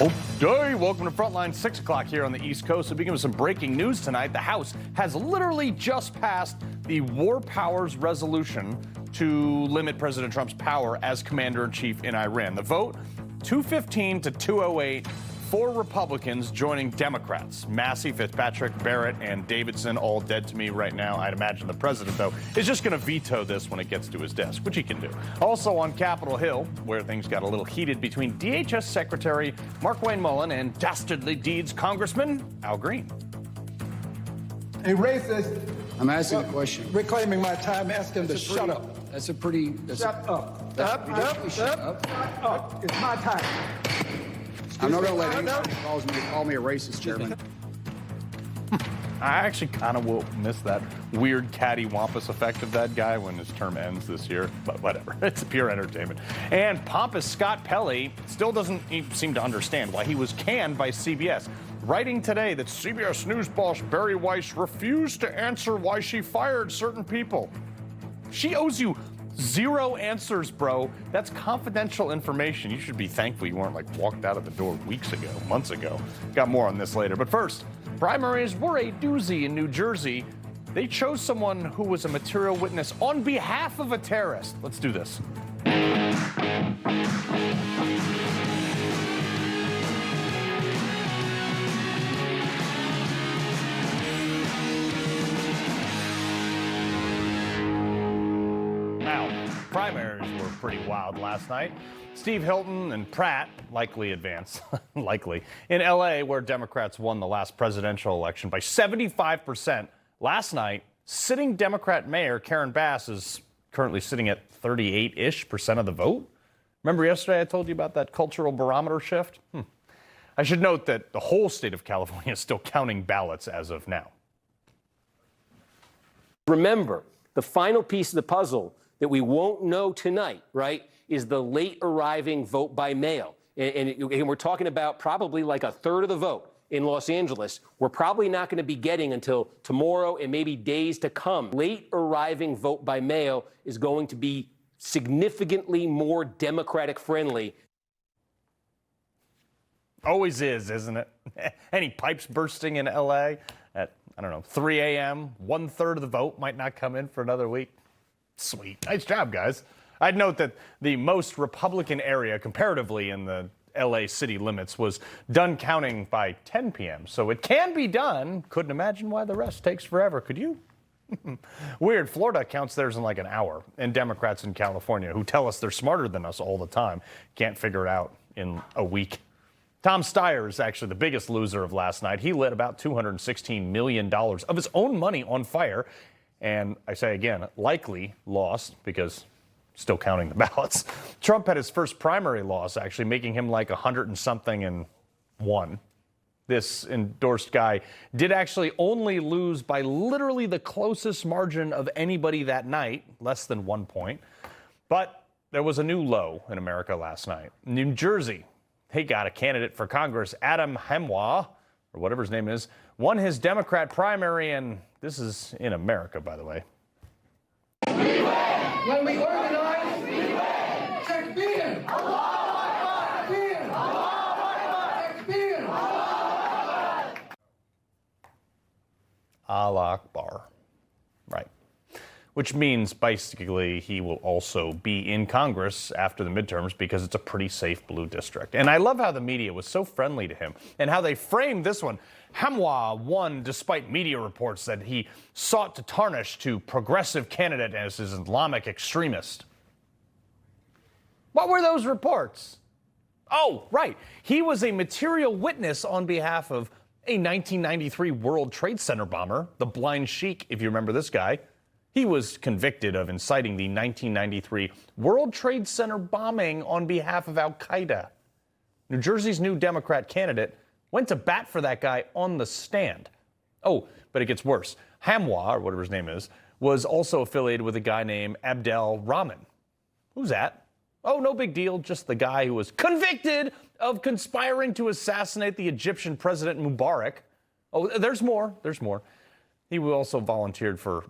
Hey, welcome to Frontline, 6 o'clock here on the East Coast. So begin with some breaking news tonight. The House has literally just passed the War Powers Resolution to limit President Trump's power as commander-in-chief in Iran. The vote, 215 to 208, 4 Republicans joining Democrats. Massey, Fitzpatrick, Barrett, and Davidson all dead to me right now. I'd imagine the president, though, is just going to veto this when it gets to his desk, which he can do. Also on Capitol Hill, where things got a little heated between DHS Secretary Markwayne Mullin and Dastardly Deeds Congressman Al Green. A racist. I'm asking a question. Reclaiming my time, ask him to shut up. That's a pretty. Shut up. Shut up. It's my time. I'm not going to let anybody call me a racist, Chairman. I actually kind of will miss that weird cattywampus effect of that guy when his term ends this year, but whatever. It's pure entertainment. And pompous Scott Pelley still doesn't seem to understand why he was canned by CBS, writing today that CBS News boss Barry Weiss refused to answer why she fired certain people. She owes you 0 answers, bro. That's confidential information. You should be thankful you weren't walked out of the door weeks ago, months ago. Got more on this later. But first, primaries were a doozy in New Jersey. They chose someone who was a material witness on behalf of a terrorist. Let's do this. Primaries were pretty wild last night. Steve Hilton and Pratt likely advance, likely, in L.A., where Democrats won the last presidential election by 75%. Last night, sitting Democrat Mayor Karen Bass is currently sitting at 38-ish% of the vote. Remember yesterday I told you about that cultural barometer shift? I should note that the whole state of California is still counting ballots as of now. Remember, the final piece of the puzzle that we won't know tonight, right, is the late arriving vote by mail. And we're talking about probably like a third of the vote in Los Angeles. We're probably not going to be getting until tomorrow and maybe days to come. Late arriving vote by mail is going to be significantly more Democratic friendly. Always is, isn't it? Any pipes bursting in L.A. at, 3 a.m., 1/3 of the vote might not come in for another week. Sweet. Nice job, guys. I'd note that the most Republican area comparatively in the L.A. city limits was done counting by 10 p.m. So it can be done. Couldn't imagine why the rest takes forever. Could you? Weird. Florida counts theirs in like an hour. And Democrats in California, who tell us they're smarter than us all the time, can't figure it out in a week. Tom Steyer is actually the biggest loser of last night. He lit about $216 million of his own money on fire. And I say again, likely lost because still counting the ballots. Trump had his first primary loss, actually, making him like 100 and something and won. This endorsed guy did actually only lose by literally the closest margin of anybody that night, less than 1 point. But there was a new low in America last night. New Jersey, they got a candidate for Congress, Adam Hemwa, or whatever his name is, won his Democrat primary, and this is in America, by the way. When we organize, check being. Allah Akbar. Right. Which means basically he will also be in Congress after the midterms because it's a pretty safe blue district. And I love how the media was so friendly to him and how they framed this one. Hamwa won despite media reports that he sought to tarnish to progressive candidate as his Islamic extremist. What were those reports? Oh, right. He was a material witness on behalf of a 1993 World Trade Center bomber, the Blind Sheik, if you remember this guy. He was convicted of inciting the 1993 World Trade Center bombing on behalf of al-Qaeda. New Jersey's new Democrat candidate went to bat for that guy on the stand. Oh, but it gets worse. Hamwa, or whatever his name is, was also affiliated with a guy named Abdel Rahman. Who's that? Oh, no big deal. Just the guy who was convicted of conspiring to assassinate the Egyptian President Mubarak. Oh, there's more. There's more. He also volunteered for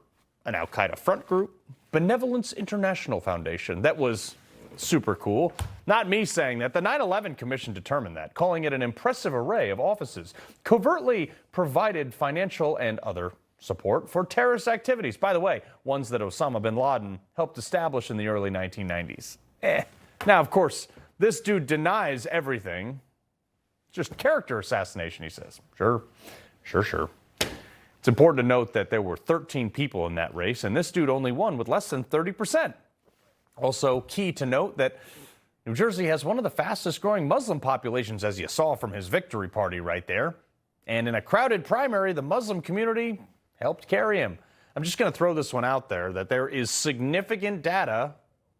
an al-Qaeda front group, Benevolence International Foundation, that was super cool. Not me saying that. The 9/11 Commission determined that, calling it an impressive array of offices, covertly provided financial and other support for terrorist activities. By the way, ones that Osama bin Laden helped establish in the early 1990s. Now, of course, this dude denies everything. Just character assassination, he says. Sure. It's important to note that there were 13 people in that race, and this dude only won with less than 30%. Also, key to note that New Jersey has one of the fastest growing Muslim populations, as you saw from his victory party right there. And in a crowded primary, the Muslim community helped carry him. I'm just going to throw this one out there, that there is significant data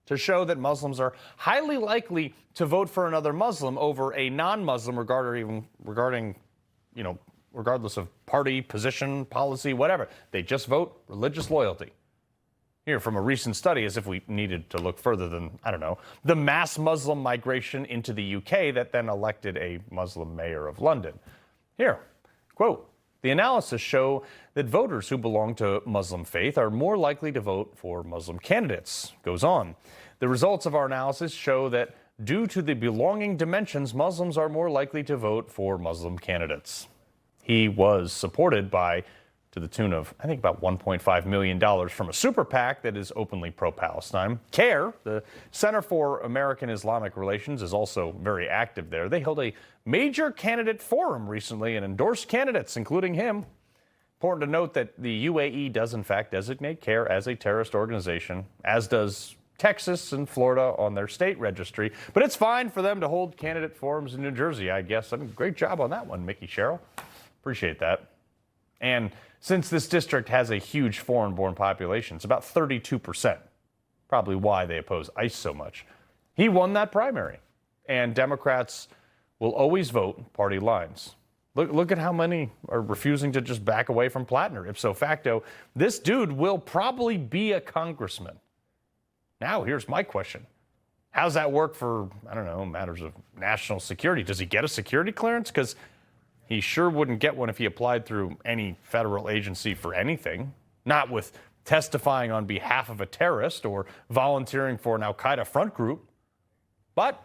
to show that Muslims are highly likely to vote for another Muslim over a non-Muslim regardless of party, position, policy, whatever. They just vote religious loyalty. Here, from a recent study, as if we needed to look further than, I don't know, the mass Muslim migration into the UK that then elected a Muslim mayor of London. Here, quote, the analysis show that voters who belong to Muslim faith are more likely to vote for Muslim candidates. Goes on. The results of our analysis show that due to the belonging dimensions, Muslims are more likely to vote for Muslim candidates. He was supported by, to the tune of, I think, about $1.5 million from a super PAC that is openly pro-Palestine. CARE, the Center for American Islamic Relations, is also very active there. They held a major candidate forum recently and endorsed candidates, including him. Important to note that the UAE does, in fact, designate CARE as a terrorist organization, as does Texas and Florida on their state registry. But it's fine for them to hold candidate forums in New Jersey, I guess. I mean, great job on that one, Mickey Sherrill. Appreciate that. And since this district has a huge foreign-born population, it's about 32%, probably why they oppose ICE so much. He won that primary, and Democrats will always vote party lines. Look at how many are refusing to just back away from Platner. Ipso facto, this dude will probably be a congressman. Now, here's my question. How's that work for, I don't know, matters of national security? Does he get a security clearance? Because he sure wouldn't get one if he applied through any federal agency for anything, not with testifying on behalf of a terrorist or volunteering for an al-Qaeda front group. But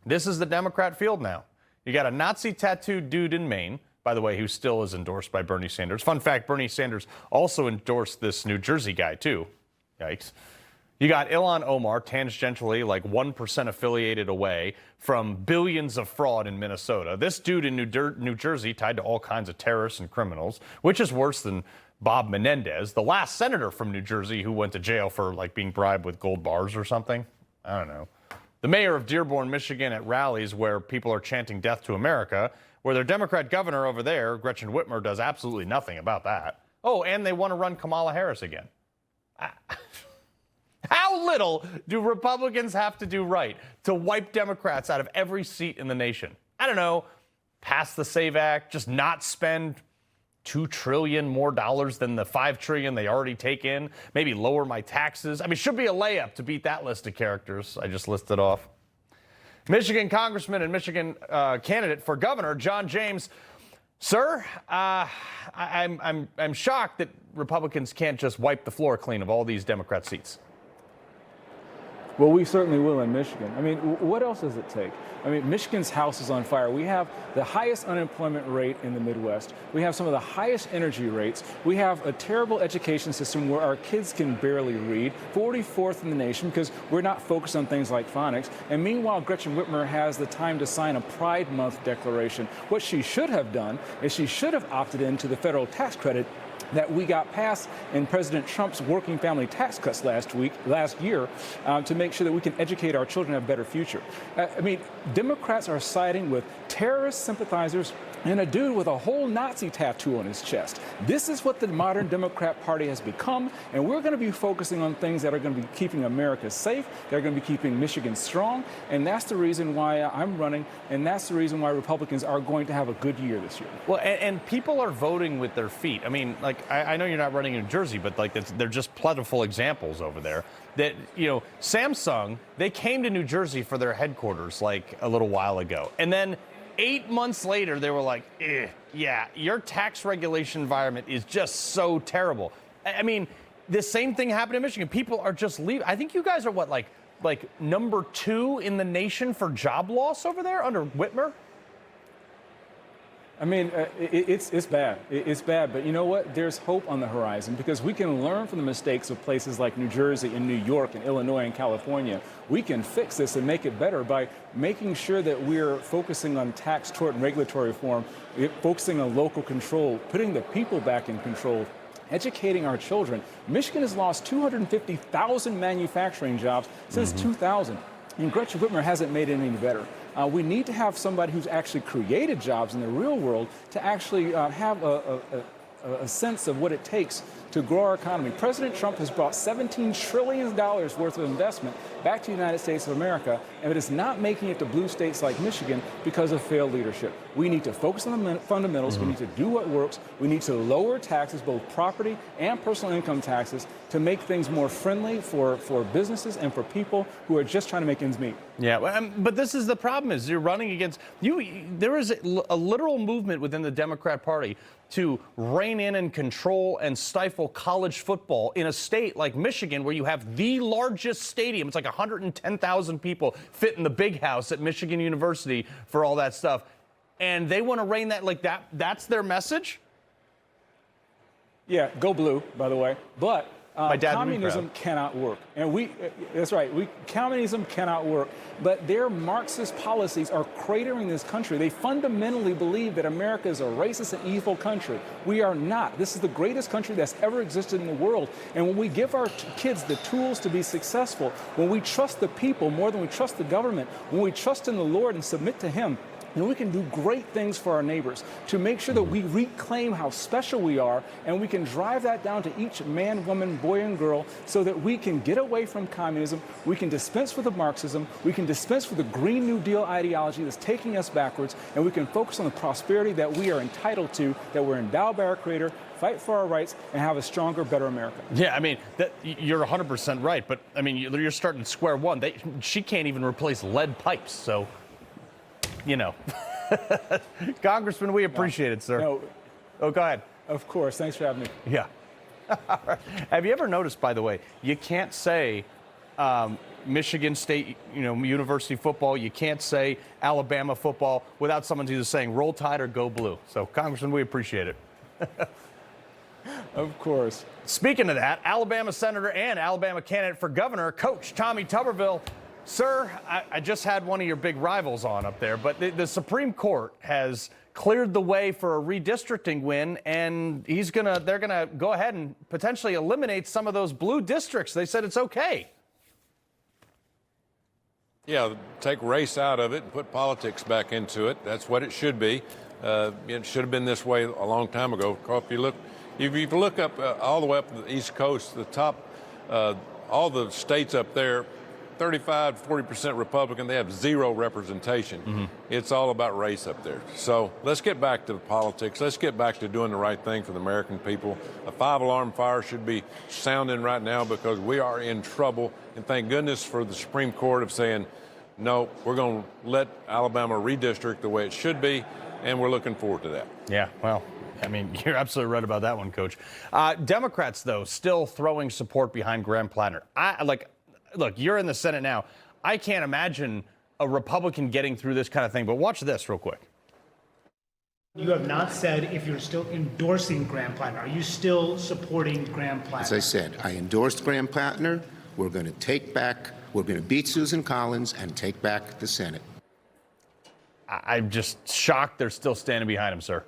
this is the Democrat field now. You got a Nazi tattooed dude in Maine, by the way, who still is endorsed by Bernie Sanders. Fun fact, Bernie Sanders also endorsed this New Jersey guy, too. Yikes. You got Ilhan Omar, tangentially like 1% affiliated away from billions of fraud in Minnesota. This dude in New Jersey tied to all kinds of terrorists and criminals, which is worse than Bob Menendez, the last senator from New Jersey who went to jail for like being bribed with gold bars or something. I don't know. The mayor of Dearborn, Michigan, at rallies where people are chanting death to America, where their Democrat governor over there, Gretchen Whitmer, does absolutely nothing about that. Oh, and they want to run Kamala Harris again. How little do Republicans have to do right to wipe Democrats out of every seat in the nation? I don't know, pass the SAVE Act, just not spend $2 trillion more dollars than the $5 trillion they already take in, maybe lower my taxes. I mean, it should be a layup to beat that list of characters I just listed off. Michigan Congressman and Michigan candidate for governor, John James. Sir, I'm shocked that Republicans can't just wipe the floor clean of all these Democrat seats. Well, we certainly will in Michigan. I mean, what else does it take? I mean, Michigan's house is on fire. We have the highest unemployment rate in the Midwest. We have some of the highest energy rates. We have a terrible education system where our kids can barely read, 44th in the nation because we're not focused on things like phonics. And meanwhile, Gretchen Whitmer has the time to sign a Pride Month declaration. What she should have done is she should have opted into the federal tax credit that we got passed in President Trump's working family tax cuts last year, to make sure that we can educate our children and have a better future. I mean, Democrats are siding with terrorist sympathizers and a dude with a whole Nazi tattoo on his chest. This is what the modern Democrat Party has become, and we're going to be focusing on things that are going to be keeping America safe, they're going to be keeping Michigan strong, and that's the reason why I'm running, and that's the reason why Republicans are going to have a good year this year. Well, and people are voting with their feet. I mean, like, I know you're not running in New Jersey, but like they're just plentiful examples over there. That, you know, Samsung, they came to New Jersey for their headquarters like a little while ago. And then 8 months later, they were like, yeah, your tax regulation environment is just so terrible. I mean, the same thing happened in Michigan. People are just leaving. I think you guys are what, like like number 2 in the nation for job loss over there under Whitmer? I mean, it's bad. It's bad. But you know what? There's hope on the horizon because we can learn from the mistakes of places like New Jersey and New York and Illinois and California. We can fix this and make it better by making sure that we're focusing on tax, tort, and regulatory reform, focusing on local control, putting the people back in control, educating our children. Michigan has lost 250,000 manufacturing jobs since 2000, and Gretchen Whitmer hasn't made it any better. We need to have somebody who's actually created jobs in the real world to actually have a sense of what it takes to grow our economy. President Trump has brought $17 trillion worth of investment back to the United States of America, and it is not making it to blue states like Michigan because of failed leadership. We need to focus on the fundamentals. We need to do what works. We need to lower taxes, both property and personal income taxes, to make things more friendly for businesses and for people who are just trying to make ends meet. Yeah, but this is the problem: is you're running against you. There is a literal movement within the Democrat Party to rein in and control and stifle college football in a state like Michigan, where you have the largest stadium. It's like 110,000 people fit in the big house at Michigan University for all that stuff, and they want to rein that like that. That's their message. Yeah, go blue, by the way, but. Communism cannot work. And that's right, communism cannot work. But their Marxist policies are cratering this country. They fundamentally believe that America is a racist and evil country. We are not. This is the greatest country that's ever existed in the world. And when we give our kids the tools to be successful, when we trust the people more than we trust the government, when we trust in the Lord and submit to Him, and we can do great things for our neighbors to make sure that we reclaim how special we are, and we can drive that down to each man, woman, boy, and girl so that we can get away from communism, we can dispense with the Marxism, we can dispense with the Green New Deal ideology that's taking us backwards, and we can focus on the prosperity that we are entitled to, that we're endowed by our Creator, fight for our rights, and have a stronger, better America. Yeah, I mean, you're 100% right, but I mean, you're starting at square one. She can't even replace lead pipes, so... You know, Congressman, we appreciate it, sir. No, oh, go ahead. Of course. Thanks for having me. Yeah. Have you ever noticed, by the way, you can't say Michigan State, University football. You can't say Alabama football without someone either saying Roll Tide or Go Blue. So, Congressman, we appreciate it. Of course. Speaking of that, Alabama Senator and Alabama candidate for governor, Coach Tommy Tuberville. Sir, I just had one of your big rivals on up there, but the Supreme Court has cleared the way for a redistricting win, and they're gonna go ahead and potentially eliminate some of those blue districts. They said it's okay. Yeah, take race out of it and put politics back into it. That's what it should be. It should have been this way a long time ago. If you look up all the way up the East Coast, the top, all the states up there, 35, 40% Republican, they have zero representation. It's all about race up there. So let's get back to the politics. Let's get back to doing the right thing for the American people. A 5-alarm fire should be sounding right now because we are in trouble. And thank goodness for the Supreme Court of saying, no, we're going to let Alabama redistrict the way it should be, and we're looking forward to that. Yeah, well, I mean, you're absolutely right about that one, Coach. Democrats, though, still throwing support behind Graham Platner. Look, you're in the Senate now. I can't imagine a Republican getting through this kind of thing, but watch this real quick. You have not said if you're still endorsing Graham Platner. Are you still supporting Graham Platner? As I said, I endorsed Graham Platner. We're going to beat Susan Collins and take back the Senate. I'm just shocked they're still standing behind him, sir.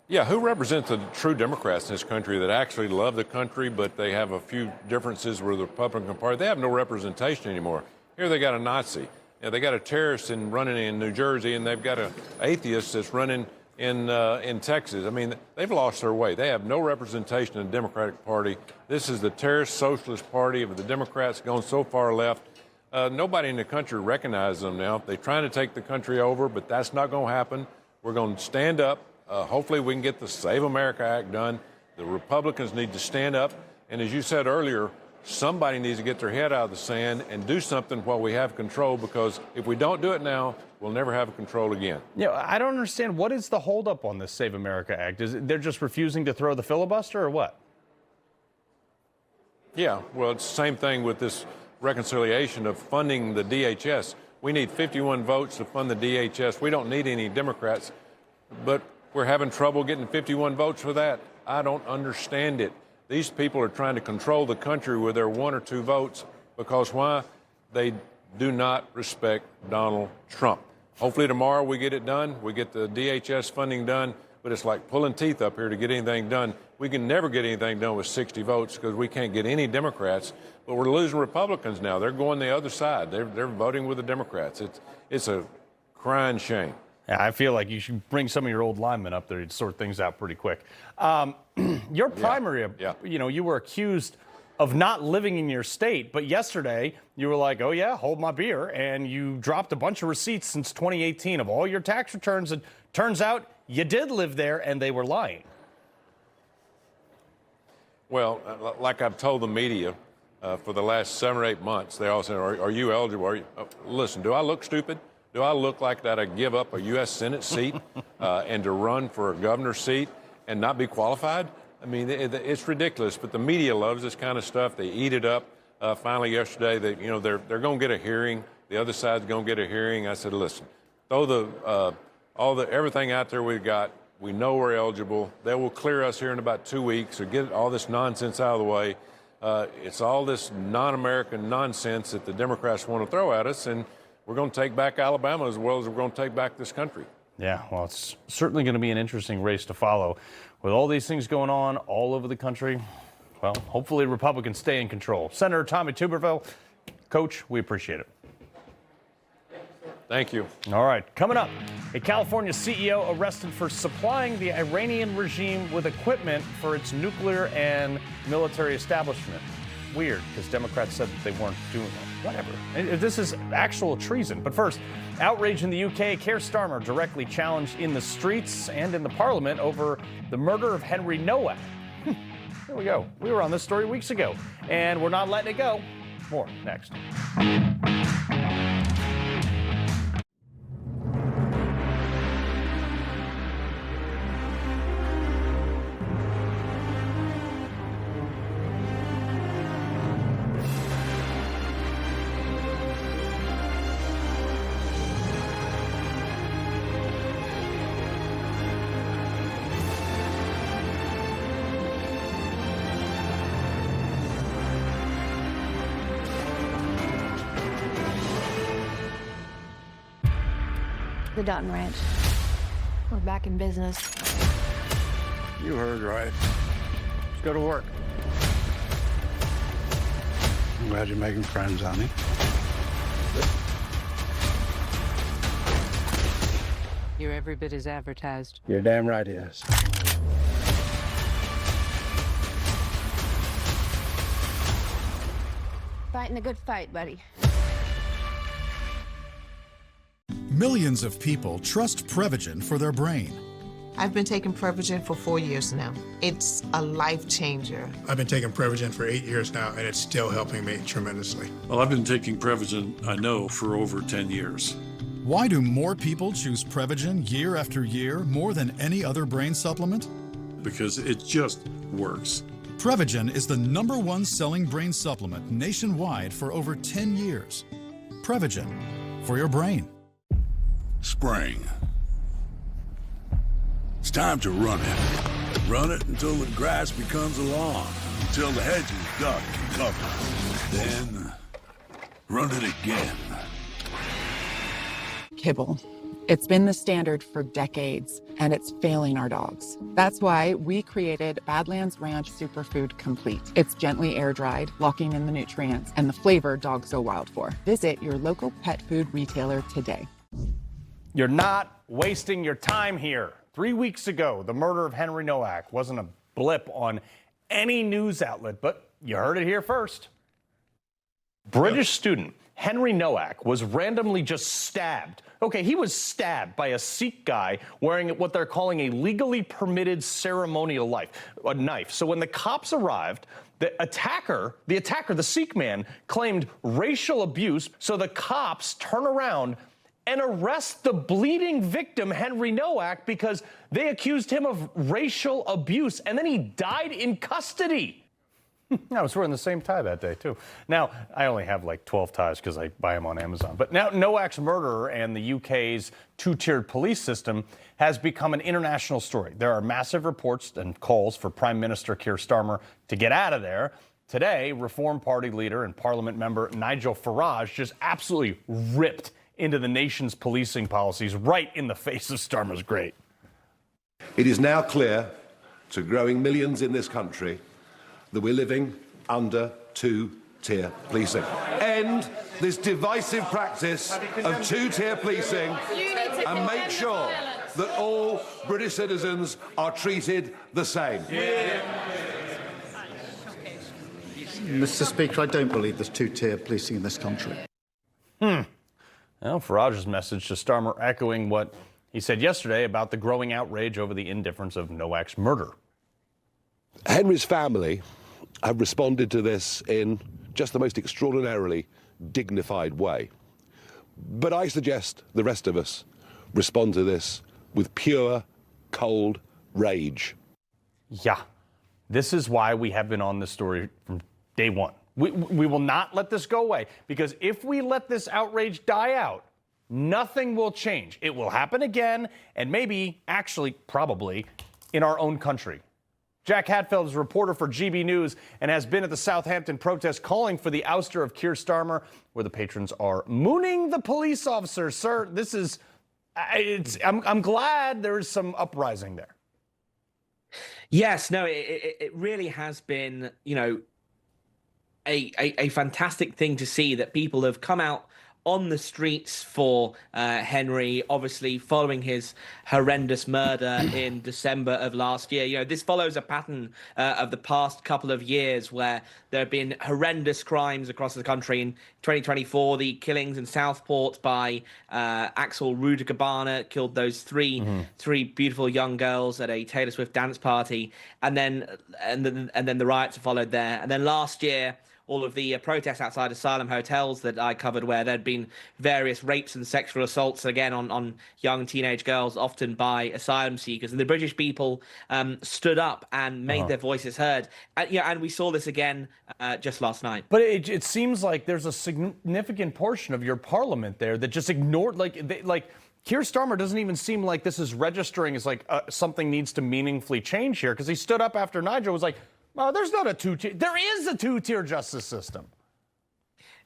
Yeah, who represents the true Democrats in this country that actually love the country, but they have a few differences with the Republican Party? They have no representation anymore. Here they got a Nazi. They got a terrorist running in New Jersey, and they've got an atheist that's running in Texas. I mean, they've lost their way. They have no representation in the Democratic Party. This is the terrorist socialist party of the Democrats going so far left. Nobody in the country recognizes them now. They're trying to take the country over, but that's not going to happen. We're going to stand up. Hopefully we can get the Save America Act done. The Republicans need to stand up. And as you said earlier, somebody needs to get their head out of the sand and do something while we have control, because if we don't do it now, we'll never have control again. I don't understand. What is the holdup on this Save America Act? They're just refusing to throw the filibuster or what? Yeah, well, it's the same thing with this reconciliation of funding the DHS. We need 51 votes to fund the DHS. We don't need any Democrats, but we're having trouble getting 51 votes for that. I don't understand it. These people are trying to control the country with their 1 or 2 votes because why? They do not respect Donald Trump. Hopefully tomorrow we get it done. We get the DHS funding done, but it's like pulling teeth up here to get anything done. We can never get anything done with 60 votes because we can't get any Democrats, but we're losing Republicans now. They're going the other side. They're voting with the Democrats. It's a crying shame. Yeah, I feel like you should bring some of your old linemen up there to sort things out pretty quick. Your primary, you were accused of not living in your state, but yesterday you were like, oh yeah, hold my beer, and you dropped a bunch of receipts since 2018 of all your tax returns, and turns out you did live there and they were lying. Well, like I've told the media for the last 7 or 8 months, they all say, are you eligible? Listen, do I look stupid? Do I look like that I give up a U.S. Senate seat and to run for a governor's seat and not be qualified? I mean, it's ridiculous, but the media loves this kind of stuff. They eat it up. Finally, yesterday, they're going to get a hearing. The other side's going to get a hearing. I said, listen, throw everything out there we've got. We know we're eligible. They will clear us here in about 2 weeks or get all this nonsense out of the way. It's all this non-American nonsense that the Democrats want to throw at us, and we're going to take back Alabama as well as we're going to take back this country. Yeah, well, it's certainly going to be an interesting race to follow. With all these things going on all over the country, well, hopefully Republicans stay in control. Senator Tommy Tuberville, Coach, we appreciate it. Thank you. All right, coming up, a California CEO arrested for supplying the Iranian regime with equipment for its nuclear and military establishment. Weird, because Democrats said that they weren't doing it. Whatever. This is actual treason. But first, outrage in the UK. Keir Starmer directly challenged in the streets and in the parliament over the murder of Henry Nowak. There we go. We were on this story weeks ago, and we're not letting it go. More next. The Dutton Ranch. We're back in business. You heard right. Let's go to work. I'm glad you're making friends, honey. You're every bit as advertised. You're damn right he is. Fighting a good fight, buddy. Millions of people trust Prevagen for their brain. I've been taking Prevagen for 4 years now. It's a life changer. I've been taking Prevagen for 8 years now, and it's still helping me tremendously. Well, I've been taking Prevagen, I know, for over 10 years. Why do more people choose Prevagen year after year more than any other brain supplement? Because it just works. Prevagen is the #1 selling brain supplement nationwide for over 10 years. Prevagen, for your brain. Spring. It's time to run it. Run it until the grass becomes a lawn, until the hedges duck and cover. Then, run it again. Kibble. It's been the standard for decades, and it's failing our dogs. That's why we created Badlands Ranch Superfood Complete. It's gently air-dried, locking in the nutrients and the flavor dogs go wild for. Visit your local pet food retailer today. You're not wasting your time here. 3 weeks ago, the murder of Henry Nowak wasn't a blip on any news outlet, but you heard it here first. British student Henry Nowak was randomly just stabbed. Okay, he was stabbed by a Sikh guy wearing what they're calling a legally permitted ceremonial knife. So when the cops arrived, the attacker, the Sikh man, claimed racial abuse. So the cops turn around and arrest the bleeding victim, Henry Nowak, because they accused him of racial abuse, and then he died in custody. I was wearing the same tie that day, too. Now, I only have like 12 ties because I buy them on Amazon. But now, Nowak's murder and the UK's two-tiered police system has become an international story. There are massive reports and calls for Prime Minister Keir Starmer to get out of there. Today, Reform Party leader and Parliament member Nigel Farage just absolutely ripped into the nation's policing policies right in the face of Starmer's grate. It is now clear to growing millions in this country that we're living under two-tier policing. End this divisive practice of two-tier policing and make sure that all British citizens are treated the same. Mr. Speaker, I don't believe there's two-tier policing in this country. Well, Farage's message to Starmer echoing what he said yesterday about the growing outrage over the indifference of Nowak's murder. Henry's family have responded to this in just the most extraordinarily dignified way. But I suggest the rest of us respond to this with pure, cold rage. Yeah, this is why we have been on this story from day one. We will not let this go away, because if we let this outrage die out, nothing will change. It will happen again, and maybe, actually, probably, in our own country. Jack Hadfield is a reporter for GB News and has been at the Southampton protest calling for the ouster of Keir Starmer, where the patrons are mooning the police officers. Sir, this is, I'm glad there is some uprising there. Yes, no, it really has been, you know, a fantastic thing to see that people have come out on the streets for Henry, obviously following his horrendous murder in December of last year. You know, this follows a pattern of the past couple of years where there have been horrendous crimes across the country. In 2024, the killings in Southport by Axel Rudegabana killed those three beautiful young girls at a Taylor Swift dance party, and then the riots followed there. And then last year, all of the protests outside asylum hotels that I covered, where there'd been various rapes and sexual assaults, again, on young teenage girls, often by asylum seekers. And the British people stood up and made their voices heard. And we saw this again just last night. But it seems like there's a significant portion of your parliament there that just ignored, like Keir Starmer doesn't even seem like this is registering as like something needs to meaningfully change here, because he stood up after Nigel was like, well, there's not a two-tier. There is a two-tier justice system.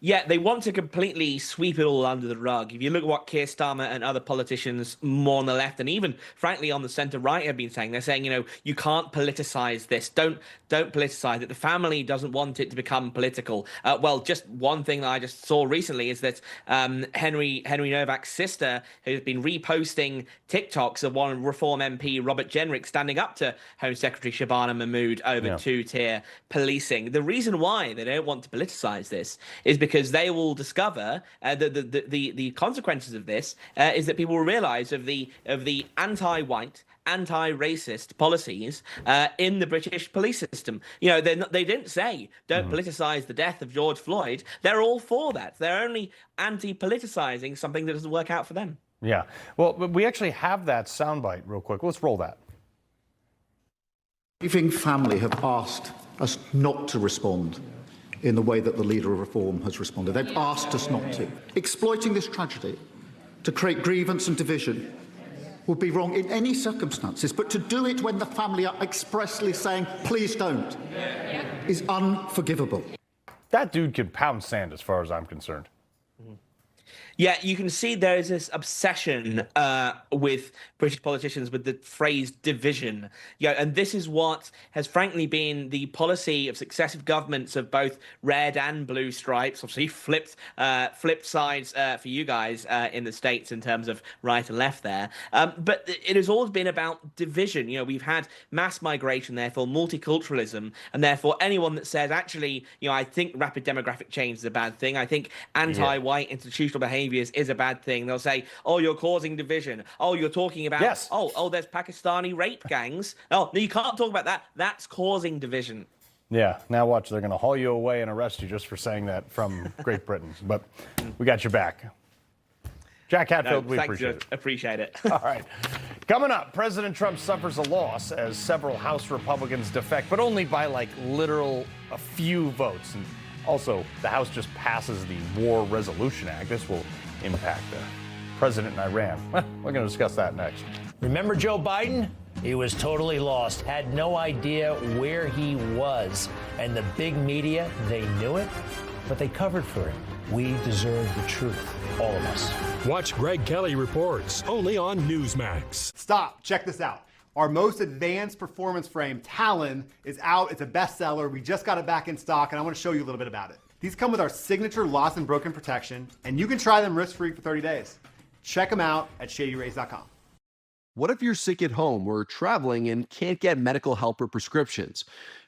Yeah, they want to completely sweep it all under the rug. If you look at what Keir Starmer and other politicians more on the left and even, frankly, on the centre-right have been saying, they're saying, you know, you can't politicise this. Don't politicise it. The family doesn't want it to become political. Well, just one thing that I just saw recently is that Henry Nowak's sister has been reposting TikToks of one Reform MP, Robert Jenrick, standing up to Home Secretary Shabana Mahmood over two-tier policing. The reason why they don't want to politicise this is because they will discover the consequences of this is that people will realise of the anti-white, anti-racist policies in the British police system. You know, they didn't say don't politicise the death of George Floyd. They're all for that. They're only anti-politicising something that doesn't work out for them. Yeah. Well, we actually have that soundbite real quick. Let's roll that. Grieving family have asked us not to respond in the way that the leader of Reform has responded. They've asked us not to. Exploiting this tragedy to create grievance and division would be wrong in any circumstances, but to do it when the family are expressly saying, please don't, is unforgivable. That dude could pound sand as far as I'm concerned. Yeah, you can see there is this obsession with British politicians with the phrase division. Yeah, and this is what has frankly been the policy of successive governments of both red and blue stripes. Obviously, flipped sides for you guys in the States in terms of right and left there. But it has always been about division. You know, we've had mass migration, therefore multiculturalism, and therefore anyone that says, actually, you know, I think rapid demographic change is a bad thing. I think anti-white institutional behavior is a bad thing. They'll say, oh, you're causing division. Oh, you're talking about, there's Pakistani rape gangs. Oh, no, you can't talk about that. That's causing division. Yeah, now watch, they're going to haul you away and arrest you just for saying that from Great Britain. But we got your back. Jack Hadfield, we appreciate it. Appreciate it. All right. Coming up, President Trump suffers a loss as several House Republicans defect, but only by like literal a few votes. And also, the House just passes the War Resolution Act. This will impact the president in Iran. We're going to discuss that next. Remember Joe Biden? He was totally lost, had no idea where he was. And the big media, they knew it, but they covered for it. We deserve the truth, all of us. Watch Greg Kelly Reports, only on Newsmax. Stop. Check this out. Our most advanced performance frame, Talon, is out. It's a bestseller. We just got it back in stock, and I want to show you a little bit about it. These come with our signature lost and broken protection, and you can try them risk-free for 30 days. Check them out at ShadyRays.com. What if you're sick at home or traveling and can't get medical help or prescriptions?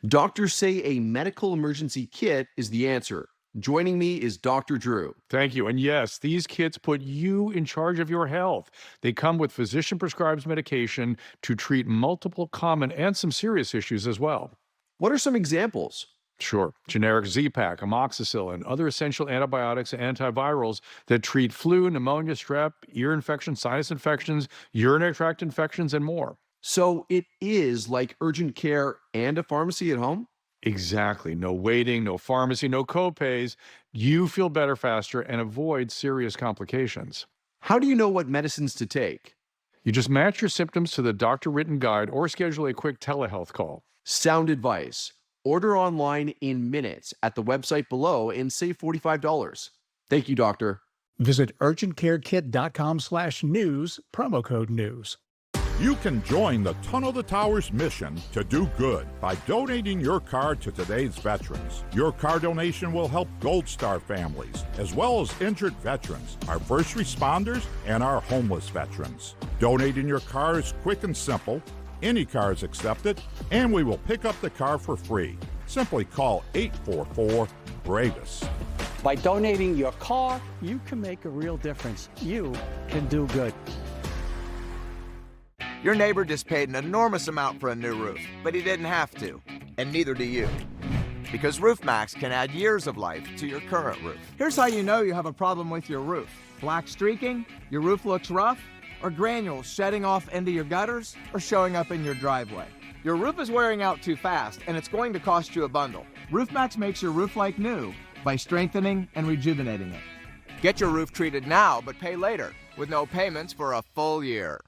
Doctors say a medical emergency kit is the answer. Joining me is Dr. Drew. Thank you. And yes, these kits put you in charge of your health. They come with physician-prescribed medication to treat multiple common and some serious issues as well. What are some examples? Sure. Generic Z-Pak, amoxicillin, other essential antibiotics and antivirals that treat flu, pneumonia, strep, ear infections, sinus infections, urinary tract infections, and more. So it is like urgent care and a pharmacy at home? Exactly. No waiting, no pharmacy, no copays. You feel better faster and avoid serious complications. How do you know what medicines to take? You just match your symptoms to the doctor-written guide or schedule a quick telehealth call. Sound advice. Order online in minutes at the website below and save $45. Thank you, doctor. Visit urgentcarekit.com/news, promo code news. You can join the Tunnel to Towers mission to do good by donating your car to today's veterans. Your car donation will help Gold Star families, as well as injured veterans, our first responders, and our homeless veterans. Donating your car is quick and simple. Any car is accepted, and we will pick up the car for free. Simply call 844-BRAVES. By donating your car, you can make a real difference. You can do good. Your neighbor just paid an enormous amount for a new roof, but he didn't have to, and neither do you. Because Roofmax can add years of life to your current roof. Here's how you know you have a problem with your roof. Black streaking, your roof looks rough, or granules shedding off into your gutters or showing up in your driveway. Your roof is wearing out too fast, and it's going to cost you a bundle. Roofmax makes your roof like new by strengthening and rejuvenating it. Get your roof treated now, but pay later, with no payments for a full year.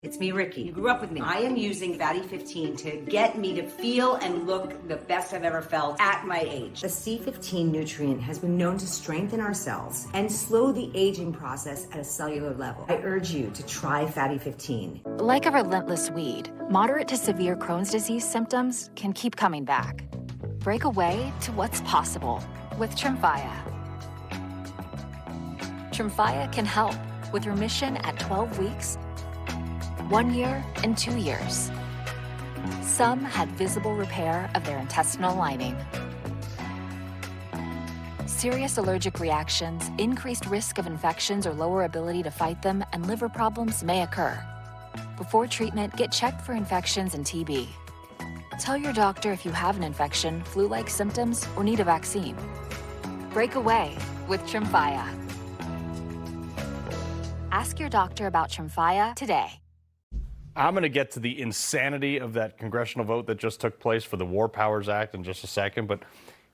It's me, Ricky. You grew up with me. I am using Fatty 15 to get me to feel and look the best I've ever felt at my age. The C15 nutrient has been known to strengthen our cells and slow the aging process at a cellular level. I urge you to try Fatty 15. Like a relentless weed, moderate to severe Crohn's disease symptoms can keep coming back. Break away to what's possible with Tremfya. Tremfya can help with remission at 12 weeks, 1 year, and 2 years. Some had visible repair of their intestinal lining. Serious allergic reactions, increased risk of infections or lower ability to fight them, and liver problems may occur. Before treatment, get checked for infections and TB. Tell your doctor if you have an infection, flu-like symptoms, or need a vaccine. Break away with Tremfya. Ask your doctor about Tremfya today. I'm going to get to the insanity of that congressional vote that just took place for the War Powers Act in just a second, but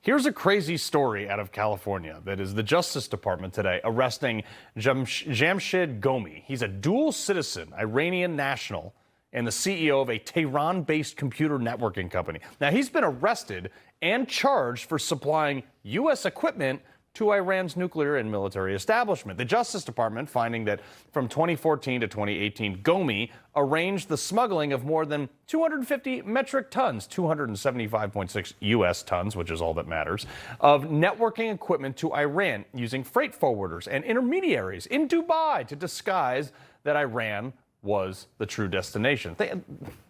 here's a crazy story out of California that is the Justice Department today arresting Jamshid Gomi. He's a dual citizen, Iranian national, and the CEO of a Tehran-based computer networking company. Now, he's been arrested and charged for supplying U.S. equipment to Iran's nuclear and military establishment. The Justice Department finding that from 2014 to 2018, Gomi arranged the smuggling of more than 250 metric tons, 275.6 U.S. tons, which is all that matters, of networking equipment to Iran using freight forwarders and intermediaries in Dubai to disguise that Iran was the true destination.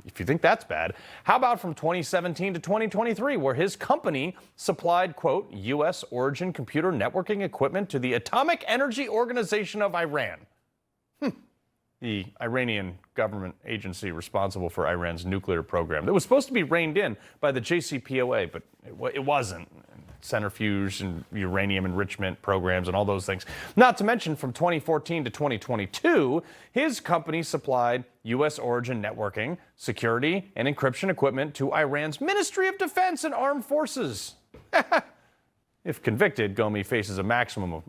If you think that's bad, how about from 2017 to 2023, where his company supplied, quote, U.S. origin computer networking equipment to the Atomic Energy Organization of Iran, the Iranian government agency responsible for Iran's nuclear program that was supposed to be reined in by the JCPOA, but it wasn't. centrifuge and uranium enrichment programs and all those things. Not to mention, from 2014 to 2022, his company supplied U.S. origin networking, security, and encryption equipment to Iran's Ministry of Defense and Armed Forces. If convicted, Gomi faces a maximum,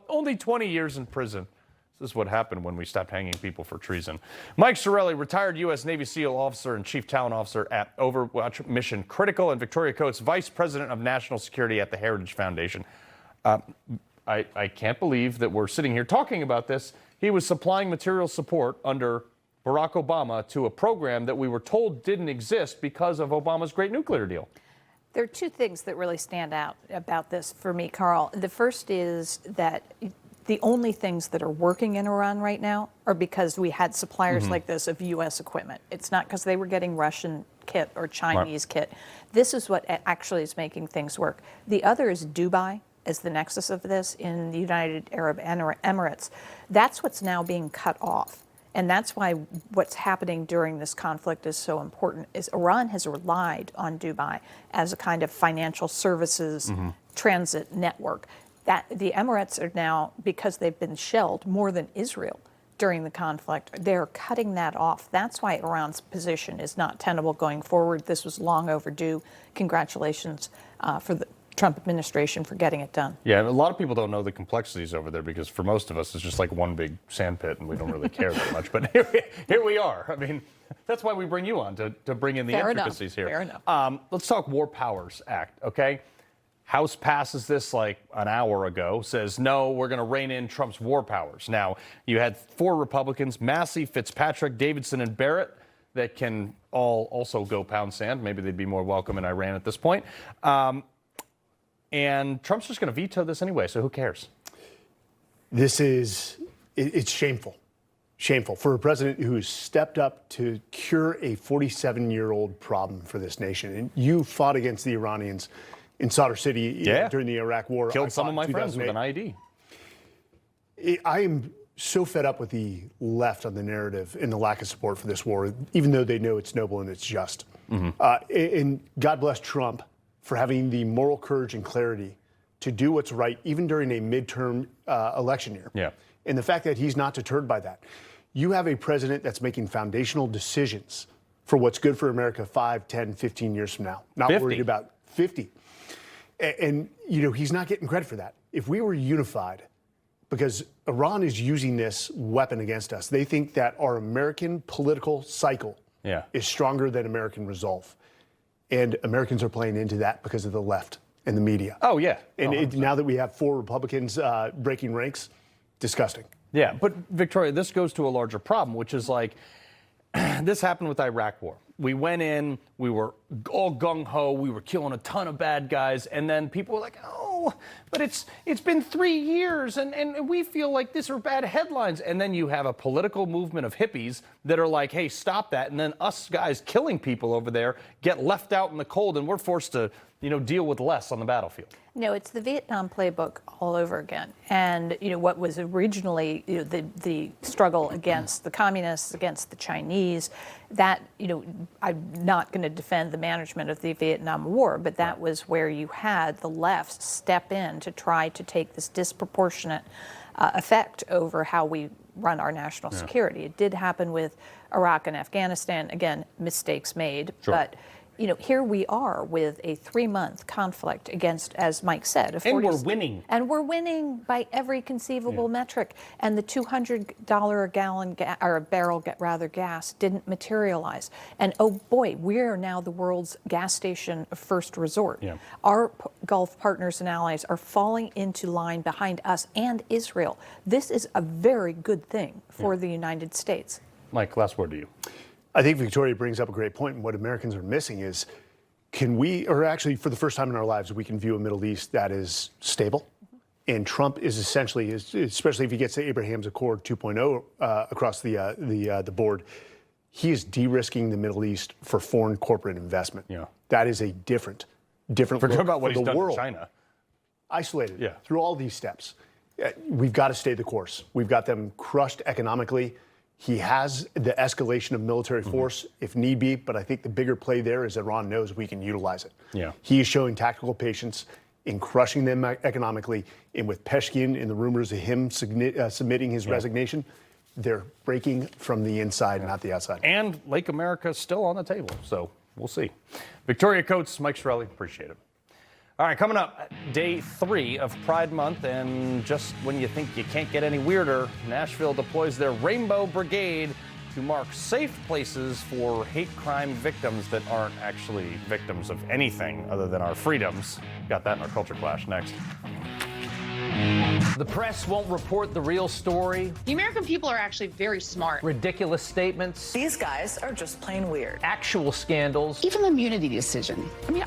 only 20 years in prison. This is what happened when we stopped hanging people for treason. Mike Sarraille, retired U.S. Navy SEAL officer and chief talent officer at Overwatch Mission Critical, and Victoria Coates, vice president of national security at the Heritage Foundation. I can't believe that we're sitting here talking about this. He was supplying material support under Barack Obama to a program that we were told didn't exist because of Obama's great nuclear deal. There are two things that really stand out about this for me, Carl. The first is that the only things that are working in Iran right now are because we had suppliers like this of U.S. equipment. It's not because they were getting Russian kit or Chinese kit. This is what actually is making things work. The other is Dubai as the nexus of this in the United Arab Emirates. That's what's now being cut off. And that's why what's happening during this conflict is so important, is Iran has relied on Dubai as a kind of financial services transit network. That the Emirates are now, because they've been shelled more than Israel during the conflict, they're cutting that off. That's why Iran's position is not tenable going forward. This was long overdue. Congratulations for the Trump administration for getting it done. Yeah, a lot of people don't know the complexities over there because for most of us it's just like one big sandpit and we don't really care that much. But here we are. I mean, that's why we bring you on to bring in the intricacies here. Fair enough. Let's talk War Powers Act, okay? House passes this like an hour ago, says, no, we're going to rein in Trump's war powers. Now, you had 4 Republicans, Massey, Fitzpatrick, Davidson, and Barrett, that can all also go pound sand. Maybe they'd be more welcome in Iran at this point. And Trump's just going to veto this anyway, so who cares? It's shameful. Shameful for a president who's stepped up to cure a 47-year-old problem for this nation. And you fought against the Iranians in Sadr City during the Iraq War. Killed some of my friends with an IED. I am so fed up with the left on the narrative and the lack of support for this war, even though they know it's noble and it's just. And God bless Trump for having the moral courage and clarity to do what's right, even during a midterm election year. Yeah. And the fact that he's not deterred by that. You have a president that's making foundational decisions for what's good for America 5, 10, 15 years from now. Not 50. Worried about 50. And, you know, he's not getting credit for that. If we were unified, because Iran is using this weapon against us, they think that our American political cycle is stronger than American resolve. And Americans are playing into that because of the left and the media. Oh, yeah. And now that we have 4 Republicans breaking ranks, disgusting. Yeah, but Victoria, this goes to a larger problem, which is like, this happened with Iraq War. We went in, we were all gung-ho, we were killing a ton of bad guys, and then people were like, oh, but it's been 3 years, and we feel like these are bad headlines. And then you have a political movement of hippies that are like, hey, stop that. And then us guys killing people over there get left out in the cold, and we're forced to, deal with less on the battlefield. No, it's the Vietnam playbook all over again. And, what was originally the struggle against the communists, against the Chinese, that, I'm not going to defend the management of the Vietnam War, but that was where you had the left step in to try to take this disproportionate effect over how we run our national security. It did happen with Iraq and Afghanistan. Again, mistakes made, but here we are with a 3-month conflict against, as Mike said, and we're winning. And we're winning by every conceivable metric. And the $200 a gallon or a barrel, gas didn't materialize. And oh boy, we are now the world's gas station of first resort. Yeah. Our Gulf partners and allies are falling into line behind us and Israel. This is a very good thing for the United States. Mike, last word to you. I think Victoria brings up a great point, and what Americans are missing is, can we, or actually for the first time in our lives, we can view a Middle East that is stable. And Trump is essentially, especially if he gets to Abraham's Accord 2.0 across the board, he is de-risking the Middle East for foreign corporate investment. Yeah. That is a different Forget look about what for he's the done world. in China. Isolated through all these steps. We've got to stay the course. We've got them crushed economically. He has the escalation of military force if need be, but I think the bigger play there is Iran knows we can utilize it. Yeah. He is showing tactical patience in crushing them economically, and with Peshkian and the rumors of him submitting his resignation, they're breaking from the inside, not the outside. And Lake America is still on the table, so we'll see. Victoria Coates, Mike Sarraille, appreciate it. All right, coming up, day 3 of Pride Month, and just when you think you can't get any weirder, Nashville deploys their Rainbow Brigade to mark safe places for hate crime victims that aren't actually victims of anything other than our freedoms. Got that in our Culture Clash next. The press won't report the real story. The American people are actually very smart. Ridiculous statements. These guys are just plain weird. Actual scandals. Even the immunity decision. I mean,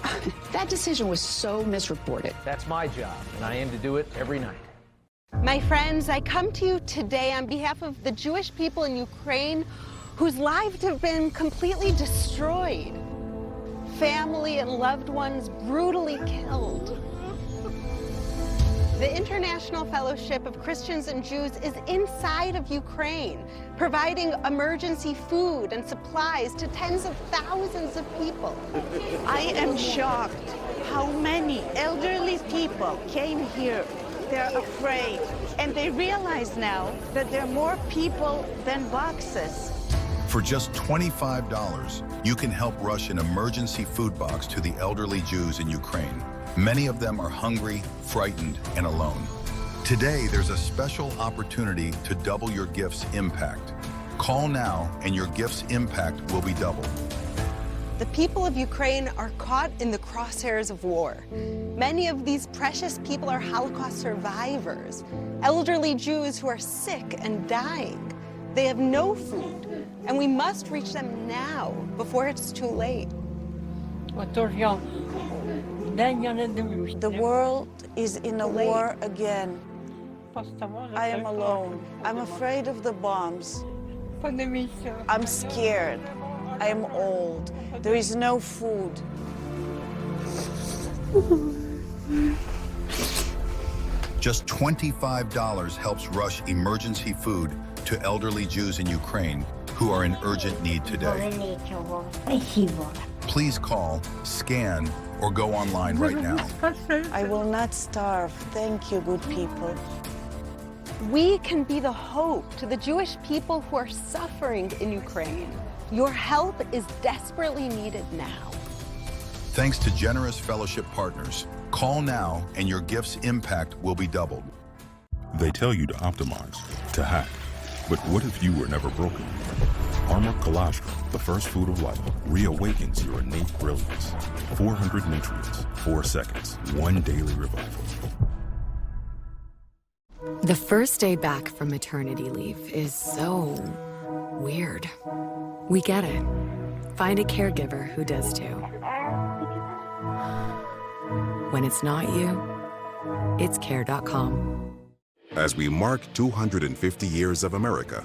that decision was so misreported. That's my job, and I aim to do it every night. My friends, I come to you today on behalf of the Jewish people in Ukraine whose lives have been completely destroyed. Family and loved ones brutally killed. The International Fellowship of Christians and Jews is inside of Ukraine, providing emergency food and supplies to tens of thousands of people. I am shocked how many elderly people came here. They're afraid, and they realize now that there are more people than boxes. For just $25, you can help rush an emergency food box to the elderly Jews in Ukraine. Many of them are hungry, frightened, and alone. Today, there's a special opportunity to double your gift's impact. Call now, and your gift's impact will be doubled. The people of Ukraine are caught in the crosshairs of war. Many of these precious people are Holocaust survivors, elderly Jews who are sick and dying. They have no food, and we must reach them now before it's too late. The world is in a war again. I am alone. I'm afraid of the bombs. I'm scared. I am old. There is no food. Just $25 helps rush emergency food to elderly Jews in Ukraine who are in urgent need today. Please call, scan, or go online right now. I will not starve. Thank you, good people. We can be the hope to the Jewish people who are suffering in Ukraine. Your help is desperately needed now. Thanks to generous fellowship partners. Call now and your gift's impact will be doubled. They tell you to optimize, to hack. But what if you were never broken? Armor Colostrum, the first food of life, reawakens your innate brilliance. 400 nutrients, 4 seconds, 1 daily revival. The first day back from maternity leave is so weird. We get it. Find a caregiver who does too. When it's not you, it's care.com. As we mark 250 years of America,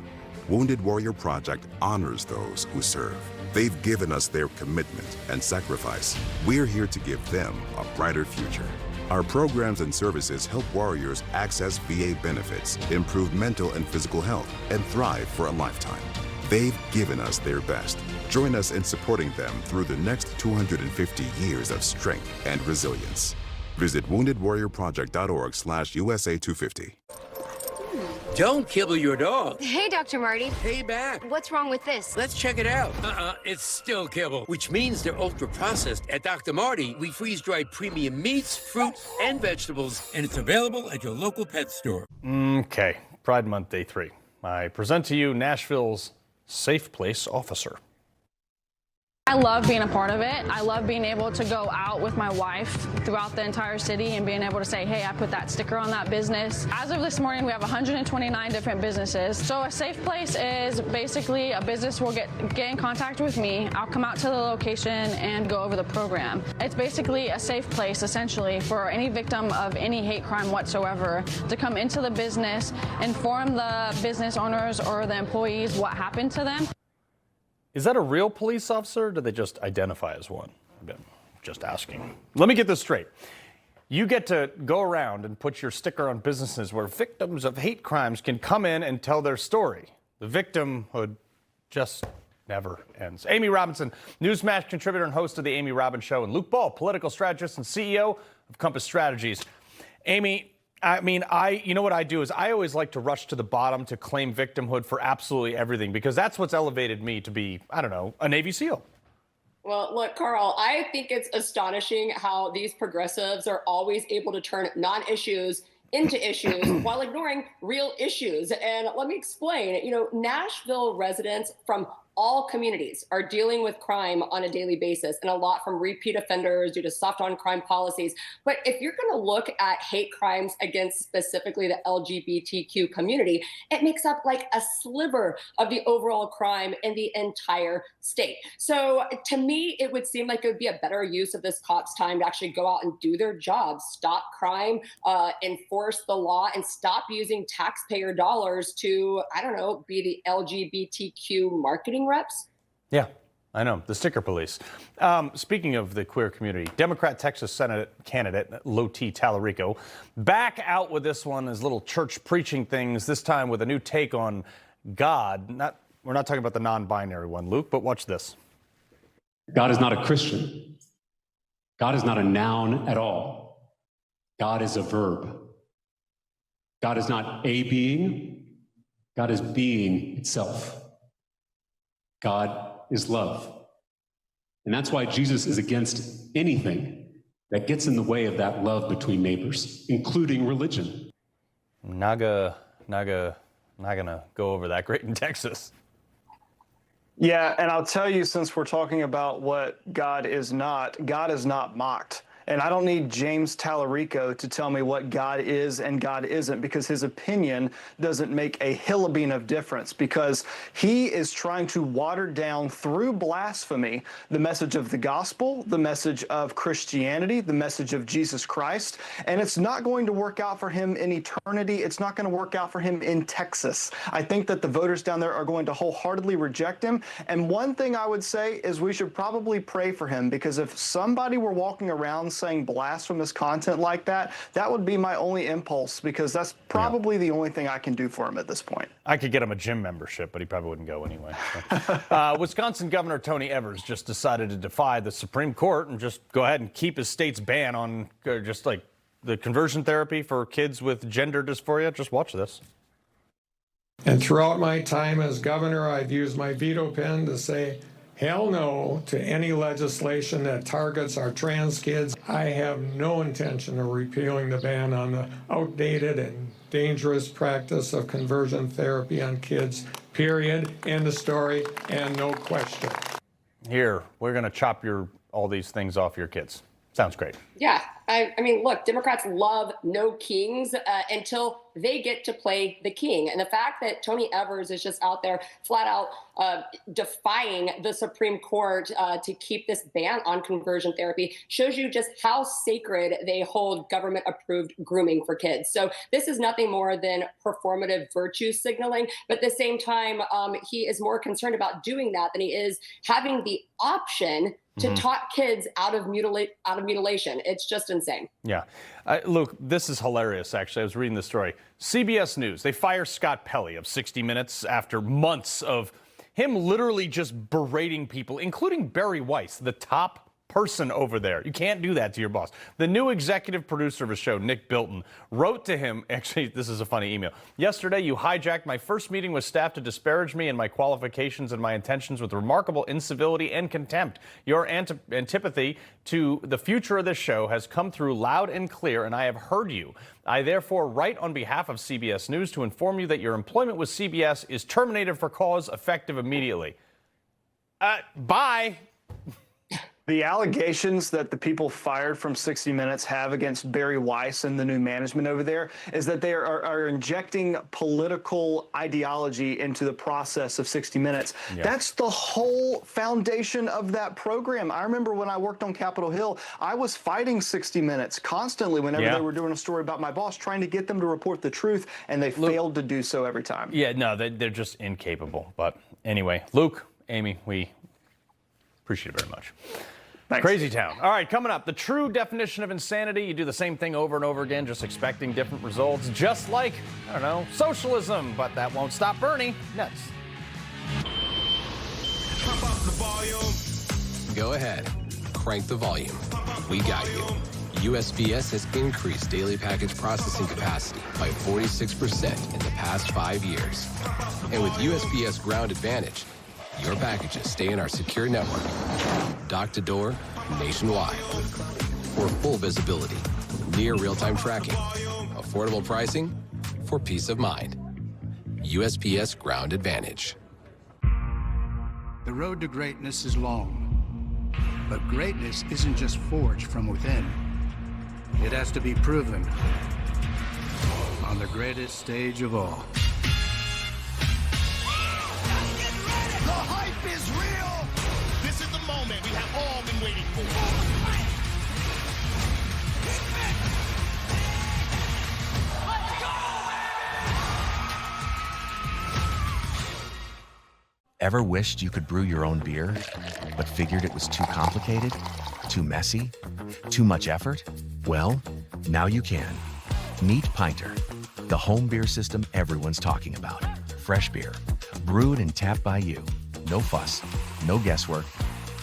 Wounded Warrior Project honors those who serve. They've given us their commitment and sacrifice. We're here to give them a brighter future. Our programs and services help warriors access VA benefits, improve mental and physical health, and thrive for a lifetime. They've given us their best. Join us in supporting them through the next 250 years of strength and resilience. Visit woundedwarriorproject.org/USA250. Don't kibble your dog. Hey, Dr. Marty. Hey, back. What's wrong with this? Let's check it out. It's still kibble, which means they're ultra-processed. At Dr. Marty, we freeze-dry premium meats, fruits, and vegetables, and it's available at your local pet store. Okay, Pride Month, day 3. I present to you Nashville's Safe Place Officer. I love being a part of it. I love being able to go out with my wife throughout the entire city and being able to say, hey, I put that sticker on that business. As of this morning, we have 129 different businesses. So a safe place is basically a business will get in contact with me. I'll come out to the location and go over the program. It's basically a safe place, essentially, for any victim of any hate crime whatsoever to come into the business, inform the business owners or the employees what happened to them. Is that a real police officer, or do they just identify as one? I'm just asking. Let me get this straight. You get to go around and put your sticker on businesses where victims of hate crimes can come in and tell their story, The victimhood just never ends. Amy Robinson, Newsmax contributor and host of The Amy Robbins Show, and Luke Ball, political strategist and CEO of Compass Strategies. Amy, you know what I do is I always like to rush to the bottom to claim victimhood for absolutely everything, because that's what's elevated me to be, I don't know, a Navy SEAL. Well, look, Carl, I think it's astonishing how these progressives are always able to turn non-issues into issues while ignoring real issues. And let me explain. Nashville residents from all communities are dealing with crime on a daily basis, and a lot from repeat offenders due to soft on crime policies. But if you're going to look at hate crimes against specifically the LGBTQ community, it makes up like a sliver of the overall crime in the entire state. So to me, it would seem like it would be a better use of this cops' time to actually go out and do their job, stop crime, enforce the law, and stop using taxpayer dollars to, I don't know, be the LGBTQ marketing reps. Yeah, I know. The sticker police. Speaking of the queer community, Democrat Texas Senate candidate Loti Talarico back out with this one, his little church preaching things, this time with a new take on God. We're not talking about the non-binary one, Luke, but watch this. God is not a Christian. God is not a noun at all. God is a verb. God is not a being. God is being itself. God is love. And that's why Jesus is against anything that gets in the way of that love between neighbors, including religion. Not gonna go over that great in Texas. Yeah, and I'll tell you, since we're talking about what God is not mocked. And I don't need James Talarico to tell me what God is and God isn't, because his opinion doesn't make a hillabine of difference, because he is trying to water down through blasphemy the message of the gospel, the message of Christianity, the message of Jesus Christ. And it's not going to work out for him in eternity. It's not going to work out for him in Texas. I think that the voters down there are going to wholeheartedly reject him. And one thing I would say is we should probably pray for him, because if somebody were walking around saying blasphemous content like that, that would be my only impulse, because that's probably the only thing I can do for him at this point. I could get him a gym membership, but he probably wouldn't go anyway. So. Wisconsin Governor Tony Evers just decided to defy the Supreme Court and just go ahead and keep his state's ban on just like the conversion therapy for kids with gender dysphoria. Just watch this. And throughout my time as governor, I've used my veto pen to say hell no to any legislation that targets our trans kids. I have no intention of repealing the ban on the outdated and dangerous practice of conversion therapy on kids, period. End of story, and no question. Here, we're going to chop all these things off your kids. Sounds great. Yeah. I mean, look, Democrats love no kings until they get to play the king. And the fact that Tony Evers is just out there flat out defying the Supreme Court to keep this ban on conversion therapy shows you just how sacred they hold government-approved grooming for kids. So this is nothing more than performative virtue signaling. But at the same time, he is more concerned about doing that than he is having the option to talk kids out of mutilation. It's just insane. Yeah. Luke, this is hilarious, actually. I was reading the story. CBS News, they fire Scott Pelley of 60 Minutes after months of him literally just berating people, including Barry Weiss, the top person over there. You can't do that to your boss. The new executive producer of his show, Nick Bilton, wrote to him, actually, this is a funny email. Yesterday, you hijacked my first meeting with staff to disparage me and my qualifications and my intentions with remarkable incivility and contempt. Your antipathy to the future of this show has come through loud and clear, and I have heard you. I therefore write on behalf of CBS News to inform you that your employment with CBS is terminated for cause effective immediately. Bye. The allegations that the people fired from 60 Minutes have against Barry Weiss and the new management over there is that they are injecting political ideology into the process of 60 Minutes. Yeah. That's the whole foundation of that program. I remember when I worked on Capitol Hill, I was fighting 60 Minutes constantly whenever they were doing a story about my boss, trying to get them to report the truth, and they failed to do so every time. Yeah, no, they're just incapable. But anyway, Luke, Amy, we appreciate it very much. Thanks. Crazy town. All right, coming up, the true definition of insanity. You do the same thing over and over again, just expecting different results. Just like, I don't know, socialism. But that won't stop Bernie. Next. Pump up the volume. Go ahead. Crank the volume. We got you. USPS has increased daily package processing capacity by 46% in the past 5 years. And with USPS Ground Advantage, your packages stay in our secure network, dock to door, nationwide. For full visibility, near real-time tracking, affordable pricing, for peace of mind. USPS Ground Advantage. The road to greatness is long, but greatness isn't just forged from within. It has to be proven on the greatest stage of all. The hype is real! This is the moment we have all been waiting for. Ever wished you could brew your own beer, but figured it was too complicated, too messy, too much effort? Well, now you can. Meet Pinter, the home beer system everyone's talking about. Fresh beer, brewed and tapped by you. No fuss, no guesswork,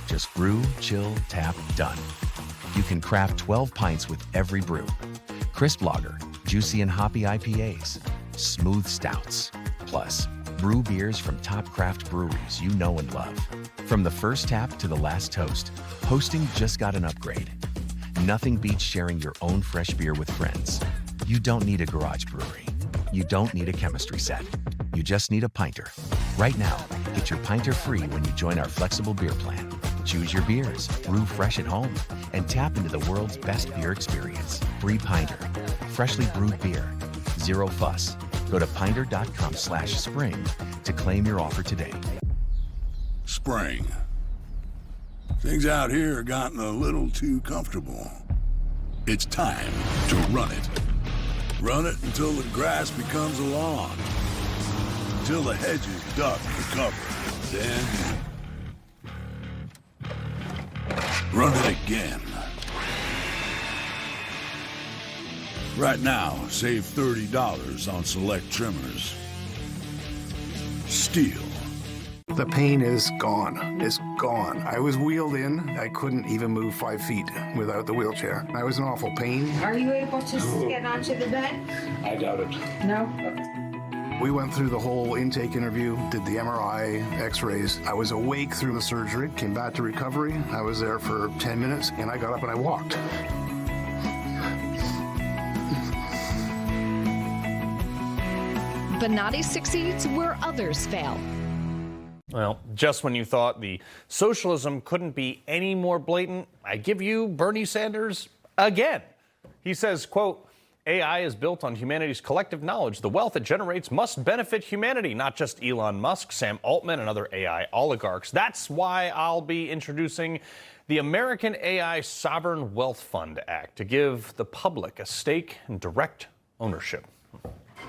just brew, chill, tap, done. You can craft 12 pints with every brew. Crisp lager, juicy and hoppy IPAs, smooth stouts. Plus, brew beers from top craft breweries you know and love. From the first tap to the last toast, hosting just got an upgrade. Nothing beats sharing your own fresh beer with friends. You don't need a garage brewery. You don't need a chemistry set. You just need a Pinter. Right now, get your Pinter free when you join our flexible beer plan. Choose your beers, brew fresh at home, and tap into the world's best beer experience. Free Pinter. Freshly brewed beer. Zero fuss. Go to pinter.com/spring to claim your offer today. Spring. Things out here have gotten a little too comfortable. It's time to run it. Run it until the grass becomes a lawn. Until the hedges duck for cover. Then run it again. Right now, save $30 on select trimmers. Steel. The pain is gone. It's gone. I was wheeled in. I couldn't even move 5 feet without the wheelchair. I was in awful pain. Are you able to get onto the bed? I doubt it. No? We went through the whole intake interview, did the MRI, x-rays. I was awake through the surgery, came back to recovery. I was there for 10 minutes, and I got up and I walked. Bonatti succeeds where others fail. Well, just when you thought the socialism couldn't be any more blatant, I give you Bernie Sanders again. He says, quote, AI is built on humanity's collective knowledge. The wealth it generates must benefit humanity, not just Elon Musk, Sam Altman, and other AI oligarchs. That's why I'll be introducing the American AI Sovereign Wealth Fund Act to give the public a stake in direct ownership.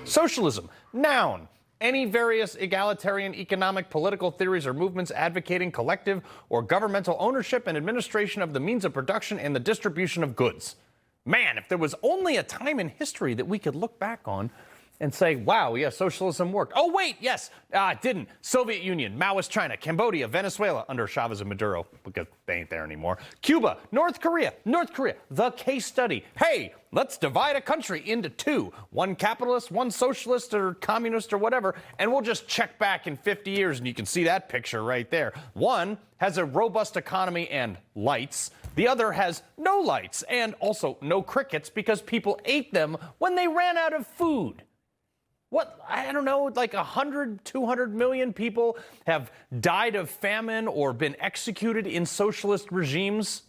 Socialism, noun. Any various egalitarian economic, political theories or movements advocating collective or governmental ownership and administration of the means of production and the distribution of goods. Man, if there was only a time in history that we could look back on and say, wow, yeah, socialism worked. Oh, wait, yes, it didn't. Soviet Union, Maoist China, Cambodia, Venezuela under Chavez and Maduro, because they ain't there anymore. Cuba, North Korea, the case study. Hey, let's divide a country into two, one capitalist, one socialist or communist or whatever, and we'll just check back in 50 years, and you can see that picture right there. One has a robust economy and lights. The other has no lights and also no crickets because people ate them when they ran out of food. What, I don't know, like 100, 200 million people have died of famine or been executed in socialist regimes.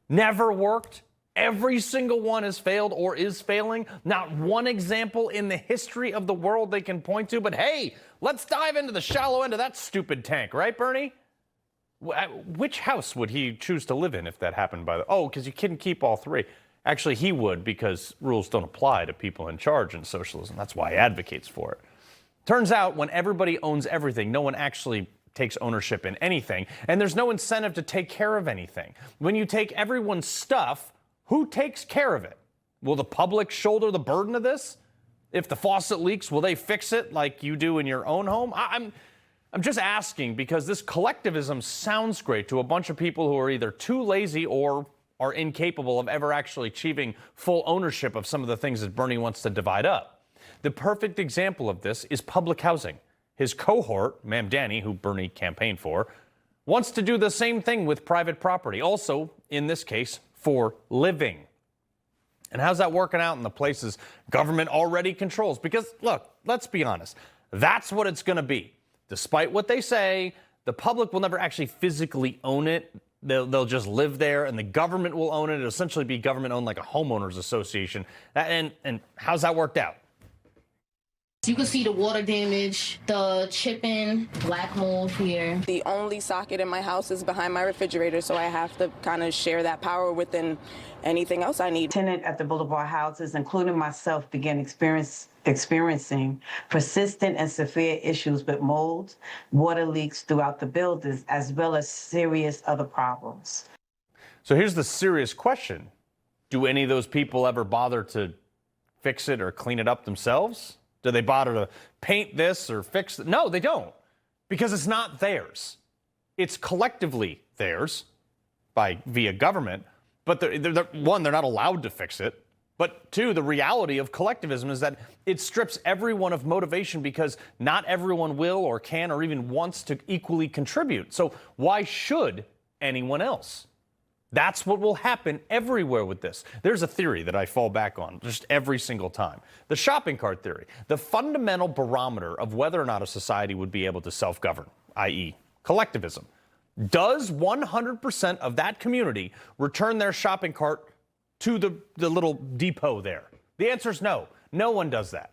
Never worked. Every single one has failed or is failing. Not one example in the history of the world they can point to. But hey, let's dive into the shallow end of that stupid tank, right, Bernie? Which house would he choose to live in if that happened by the... Oh, because you couldn't keep all three. Actually, he would, because rules don't apply to people in charge in socialism. That's why he advocates for it. Turns out, when everybody owns everything, no one actually takes ownership in anything, and there's no incentive to take care of anything. When you take everyone's stuff, who takes care of it? Will the public shoulder the burden of this? If the faucet leaks, will they fix it like you do in your own home? I'm just asking because this collectivism sounds great to a bunch of people who are either too lazy or are incapable of ever actually achieving full ownership of some of the things that Bernie wants to divide up. The perfect example of this is public housing. His cohort, Ma'am Danny, who Bernie campaigned for, wants to do the same thing with private property, also, in this case, for living. And how's that working out in the places government already controls? Because, look, let's be honest, that's what it's going to be. Despite what they say, the public will never actually physically own it. They'll just live there, and the government will own it. It'll essentially be government-owned like a homeowners association. And how's that worked out? You can see the water damage, the chipping, black mold here. The only socket in my house is behind my refrigerator, so I have to kind of share that power within anything else I need. Tenant at the Boulevard houses, including myself, began experiencing persistent and severe issues with mold, water leaks throughout the buildings, as well as serious other problems. So here's the serious question. Do any of those people ever bother to fix it or clean it up themselves? Do they bother to paint this or fix it? No, they don't, because it's not theirs. It's collectively theirs via government, but one, they're not allowed to fix it. But two, the reality of collectivism is that it strips everyone of motivation because not everyone will or can or even wants to equally contribute. So why should anyone else? That's what will happen everywhere with this. There's a theory that I fall back on just every single time. The shopping cart theory, the fundamental barometer of whether or not a society would be able to self-govern, i.e. collectivism. Does 100% of that community return their shopping cart to the little depot there? The answer is no. No one does that.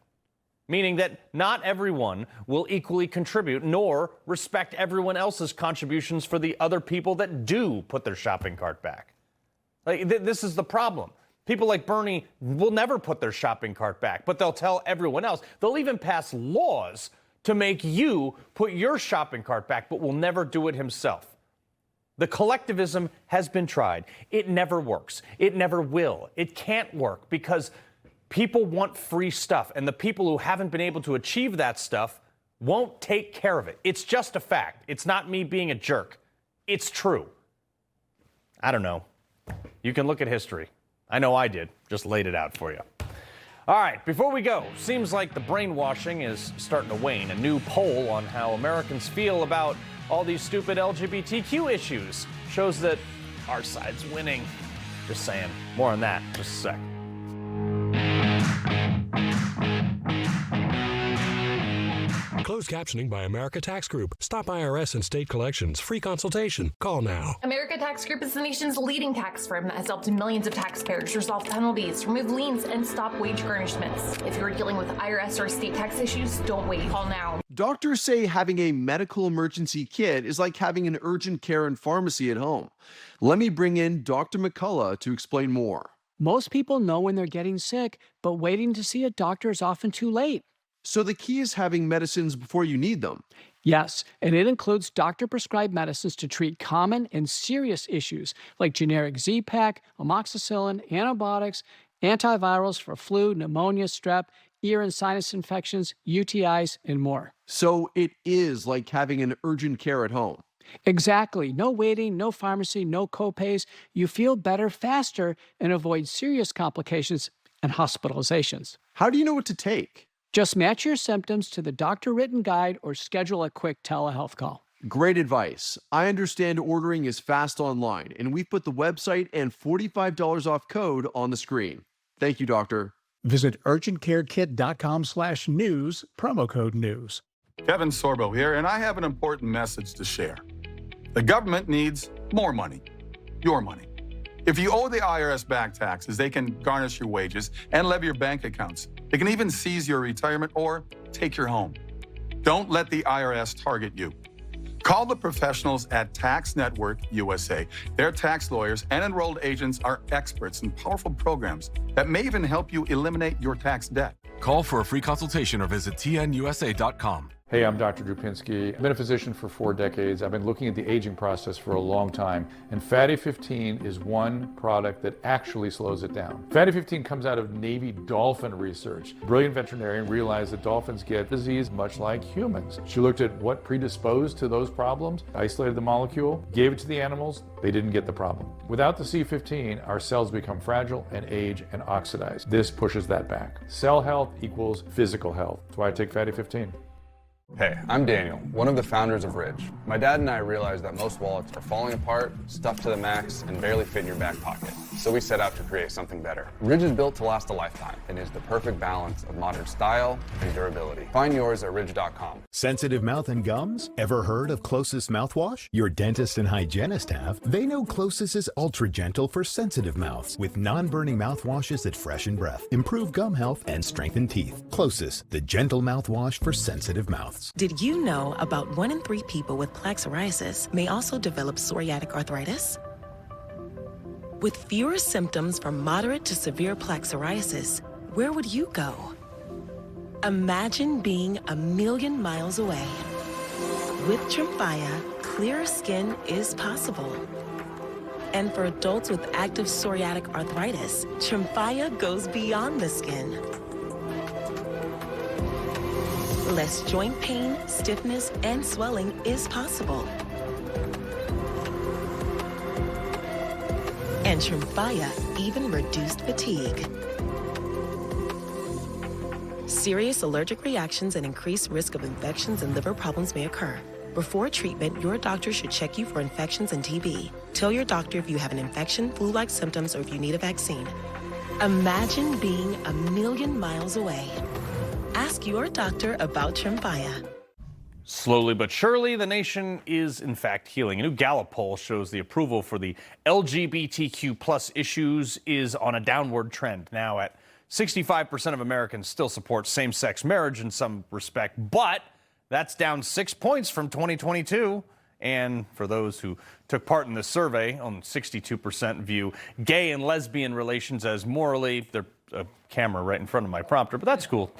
Meaning that not everyone will equally contribute nor respect everyone else's contributions for the other people that do put their shopping cart back. This is the problem. People like Bernie will never put their shopping cart back, but they'll tell everyone else. They'll even pass laws to make you put your shopping cart back, but will never do it himself. The collectivism has been tried. It never works. It never will. It can't work because people want free stuff, and the people who haven't been able to achieve that stuff won't take care of it. It's just a fact. It's not me being a jerk. It's true. I don't know. You can look at history. I know I did. Just laid it out for you. All right, before we go, seems like the brainwashing is starting to wane. A new poll on how Americans feel about all these stupid LGBTQ issues shows that our side's winning. Just saying. More on that in just a sec. Closed captioning by America Tax Group. Stop IRS and state collections. Free consultation. Call now. America Tax Group is the nation's leading tax firm that has helped millions of taxpayers resolve penalties, remove liens, and stop wage garnishments. If you're dealing with IRS or state tax issues, don't wait. Call now. Doctors say having a medical emergency kit is like having an urgent care and pharmacy at home. Let me bring in Dr. McCullough to explain more. Most people know when they're getting sick, but waiting to see a doctor is often too late. So the key is having medicines before you need them. Yes, and it includes doctor-prescribed medicines to treat common and serious issues like generic Z-Pak, amoxicillin, antibiotics, antivirals for flu, pneumonia, strep, ear and sinus infections, UTIs, and more. So it is like having an urgent care at home. Exactly. No waiting, no pharmacy, no copays. You feel better faster and avoid serious complications and hospitalizations. How do you know what to take? Just match your symptoms to the doctor-written guide or schedule a quick telehealth call. Great advice. I understand ordering is fast online, and we've put the website and $45 off code on the screen. Thank you, doctor. Visit urgentcarekit.com/news, promo code news. Kevin Sorbo here, and I have an important message to share. The government needs more money, your money. If you owe the IRS back taxes, they can garnish your wages and levy your bank accounts. They can even seize your retirement or take your home. Don't let the IRS target you. Call the professionals at Tax Network USA. Their tax lawyers and enrolled agents are experts in powerful programs that may even help you eliminate your tax debt. Call for a free consultation or visit tnusa.com. Hey, I'm Dr. Drupinski. I've been a physician for 4 decades. I've been looking at the aging process for a long time, and Fatty 15 is one product that actually slows it down. Fatty 15 comes out of Navy dolphin research. A brilliant veterinarian realized that dolphins get disease much like humans. She looked at what predisposed to those problems, isolated the molecule, gave it to the animals, they didn't get the problem. Without the C15, our cells become fragile and age and oxidize. This pushes that back. Cell health equals physical health. That's why I take Fatty 15. Hey, I'm Daniel, one of the founders of Ridge. My dad and I realized that most wallets are falling apart, stuffed to the max, and barely fit in your back pocket. So we set out to create something better. Ridge is built to last a lifetime and is the perfect balance of modern style and durability. Find yours at ridge.com. Sensitive mouth and gums? Ever heard of Closest mouthwash? Your dentist and hygienist have. They know Closest is ultra gentle for sensitive mouths with non-burning mouthwashes that freshen breath, improve gum health, and strengthen teeth. Closest, the gentle mouthwash for sensitive mouths. Did you know about 1 in 3 people with plaque psoriasis may also develop psoriatic arthritis? With fewer symptoms from moderate to severe plaque psoriasis, where would you go? Imagine being 1,000,000 miles away. With Tremfya, clearer skin is possible. And for adults with active psoriatic arthritis, Tremfya goes beyond the skin. Less joint pain, stiffness, and swelling is possible. And Tremfya even reduced fatigue. Serious allergic reactions and increased risk of infections and liver problems may occur. Before treatment, your doctor should check you for infections and TB. Tell your doctor if you have an infection, flu-like symptoms, or if you need a vaccine. Imagine being 1,000,000 miles away. Ask your doctor about Tremfya. Slowly but surely, the nation is in fact healing. A new Gallup poll shows the approval for the LGBTQ plus issues is on a downward trend. Now at 65% of Americans still support same-sex marriage in some respect, but that's down 6 points from 2022. And for those who took part in this survey, only 62% view gay and lesbian relations as morally, there's a camera right in front of my prompter, but that's cool.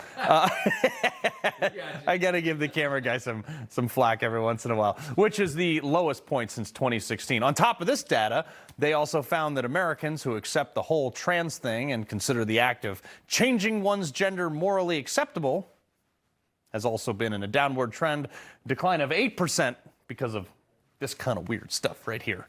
I gotta give the camera guy some flack every once in a while, which is the lowest point since 2016. On top of this data, they also found that Americans who accept the whole trans thing and consider the act of changing one's gender morally acceptable has also been in a downward trend, decline of 8% because of this kind of weird stuff right here.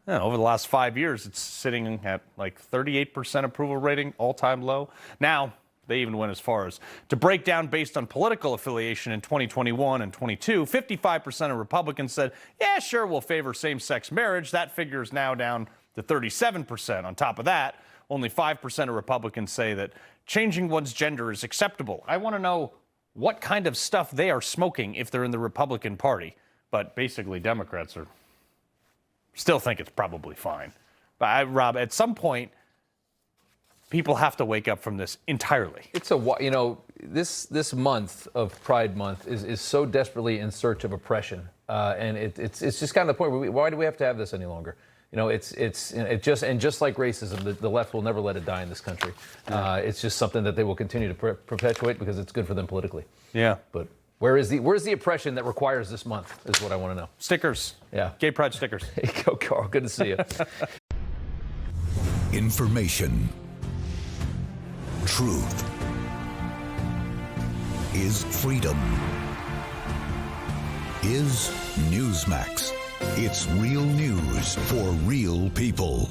Over the last 5 years, it's sitting at like 38% approval rating, all-time low. Now, they even went as far as to break down based on political affiliation in 2021 and 22. 55% of Republicans said, yeah, sure, we'll favor same-sex marriage. That figure is now down to 37%. On top of that, only 5% of Republicans say that changing one's gender is acceptable. I want to know what kind of stuff they are smoking if they're in the Republican Party. But basically, Democrats are still think it's probably fine. But Rob, at some point, people have to wake up from this entirely. It's this month of Pride Month is so desperately in search of oppression, and it's just kind of the point where why do we have to have this any longer? It's just like racism, the left will never let it die in this country. It's just something that they will continue to perpetuate because it's good for them politically. Yeah, but. Where's the oppression that requires this month is what I want to know. Stickers. Yeah. Gay pride stickers. There you go, Carl. Good to see you. Information. Truth. Is freedom. Is Newsmax. It's real news for real people.